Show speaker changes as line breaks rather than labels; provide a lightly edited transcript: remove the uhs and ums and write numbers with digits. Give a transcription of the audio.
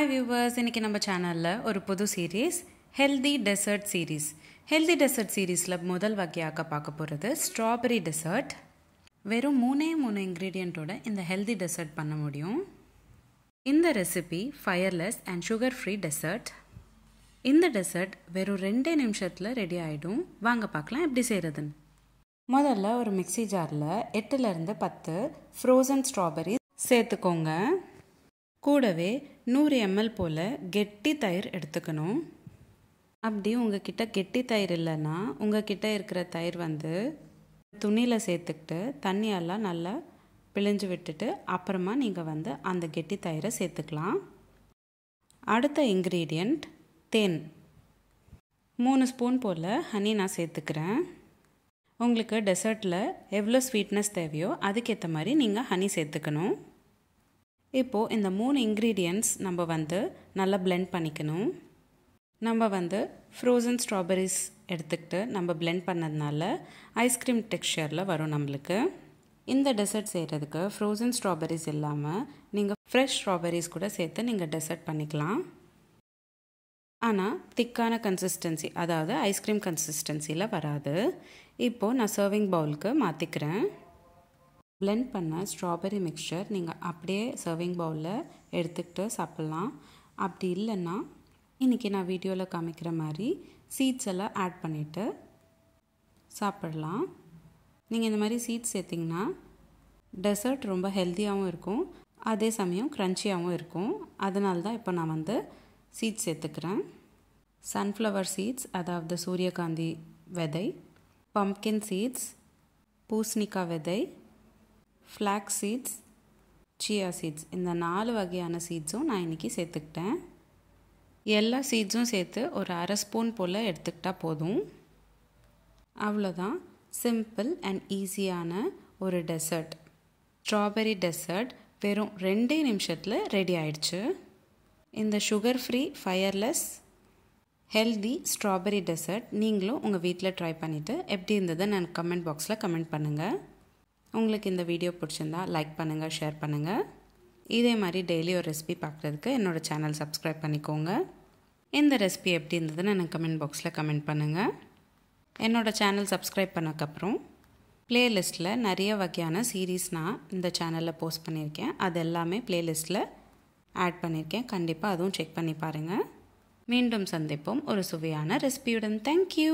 Hi viewers, இன்றைக்கி நம்ம சேனலில் ஒரு புது series healthy dessert series. Healthy dessert சீரீஸில் முதல் வகையாக பார்க்க போகிறது ஸ்ட்ராபெரி டெசர்ட். வெறும் மூணு இன்க்ரீடியண்ட்டோட இந்த ஹெல்தி டெசர்ட் பண்ண முடியும். இந்த recipe fireless and sugar free dessert. இந்த டெசர்ட் வெறும் 2 நிமிஷத்தில் ரெடி ஆகிடும். வாங்க பார்க்கலாம் எப்படி செய்கிறதுன்னு. முதல்ல ஒரு மிக்ஸி ஜாரில் 8லேருந்து 10 ஃப்ரோசன் ஸ்ட்ராபெரி சேர்த்துக்கோங்க. கூடவே 100 ml போல் கெட்டி தயிர் எடுத்துக்கணும். அப்படி உங்ககிட்ட கெட்டி தயிர் இல்லைன்னா உங்ககிட்ட இருக்கிற தயிர் துணியில் சேர்த்துக்கிட்டு தண்ணியெல்லாம் நல்லா பிழிஞ்சு விட்டுட்டு அப்புறமா நீங்கள் அந்த கெட்டி தயிரை சேர்த்துக்கலாம். அடுத்த இன்க்ரீடியண்ட் தேன். 3 ஸ்பூன் போல் ஹனி நான் சேர்த்துக்கிறேன். உங்களுக்கு டெசர்ட்டில் எவ்வளோ ஸ்வீட்னஸ் தேவையோ அதுக்கேற்ற மாதிரி நீங்கள் ஹனி சேர்த்துக்கணும். இப்போது இந்த 3 இன்க்ரீடியன்ட்ஸ் நம்ம நல்லா பிளெண்ட் பண்ணிக்கணும். நம்ம ஃப்ரோசன் ஸ்ட்ராபெரிஸ் எடுத்துக்கிட்டு நம்ம பிளெண்ட் பண்ணதுனால ஐஸ்கிரீம் டெக்ஸ்சரில் வரும் நம்மளுக்கு. இந்த டெசர்ட் செய்கிறதுக்கு ஃப்ரோசன் ஸ்ட்ராபெரிஸ் இல்லாமல் நீங்கள் ஃப்ரெஷ் ஸ்ட்ராபெரிஸ் கூட சேர்த்து நீங்கள் டெசர்ட் பண்ணிக்கலாம். ஆனால் திக்கான கன்சிஸ்டன்சி, அதாவது ஐஸ்கிரீம் கன்சிஸ்டன்சியில் வராது. இப்போது நான் சர்விங் பவுலுக்கு மாற்றிக்கிறேன். பிளெண்ட் பண்ண ஸ்ட்ராபெரி மிக்சர் நீங்கள் அப்படியே சர்விங் பவுலில் எடுத்துக்கிட்டு சாப்பிட்லாம். அப்படி இல்லைன்னா இன்றைக்கி நான் வீடியோவில் காமிக்கிற மாதிரி சீட்ஸ் எல்லாம் ஆட் பண்ணிவிட்டு சாப்பிடலாம். நீங்கள் இந்த மாதிரி சீட்ஸ் சேர்த்திங்கன்னா டெசர்ட் ரொம்ப ஹெல்த்தியாகவும் இருக்கும், அதே சமயம் க்ரன்ச்சியாகவும் இருக்கும். அதனால தான் இப்போ நான் சீட்ஸ் சேர்த்துக்கிறேன். சன்ஃப்ளவர் சீட்ஸ், அதாவது சூரியகாந்தி விதை, பம்ப்கின் சீட்ஸ், பூசணிக்காய் விதை, ஃப்ளாக்ஸ் சீட்ஸ், சியா சீட்ஸ், இந்த 4 வகையான சீட்ஸும் நான் இன்றைக்கி சேர்த்துக்கிட்டேன். எல்லா சீட்ஸும் சேர்த்து ஒரு அரை ஸ்பூன் போல் எடுத்துக்கிட்டால் போதும். அவ்வளோதான், சிம்பிள் அண்ட் ஈஸியான ஒரு டெசர்ட். ஸ்ட்ராபெரி டெசர்ட் வெறும் 2 நிமிஷத்தில் ரெடி ஆயிடுச்சு. இந்த sugar free fireless healthy strawberry dessert நீங்களும் உங்கள் வீட்டில் ட்ரை பண்ணிவிட்டு எப்படி இருந்ததுன்னு எனக்கு கமெண்ட் பாக்ஸில் கமெண்ட் பண்ணுங்கள். உங்களுக்கு இந்த வீடியோ பிடிச்சிருந்தா லைக் பண்ணுங்கள், ஷேர் பண்ணுங்கள். இதே மாதிரி டெய்லி ஒரு ரெசிபி பார்க்குறதுக்கு என்னோடய சேனல் சப்ஸ்கிரைப் பண்ணிக்கோங்க. இந்த ரெசிபி எப்படி இருந்ததுன்னு எனக்கு கமெண்ட் பாக்ஸில் கமெண்ட் பண்ணுங்கள். என்னோடய சேனல் சப்ஸ்கிரைப் பண்ணக்கப்புறம் ப்ளேலிஸ்ட்டில் நிறைய வகையான சீரீஸ் நான் இந்த சேனலில் போஸ்ட் பண்ணியிருக்கேன். அது எல்லாமே ப்ளேலிஸ்ட்டில் ஆட் பண்ணியிருக்கேன். கண்டிப்பாக அதுவும் செக் பண்ணி பாருங்கள். மீண்டும் சந்திப்போம் ஒரு சுவையான ரெசிபியுடன். தேங்க்யூ.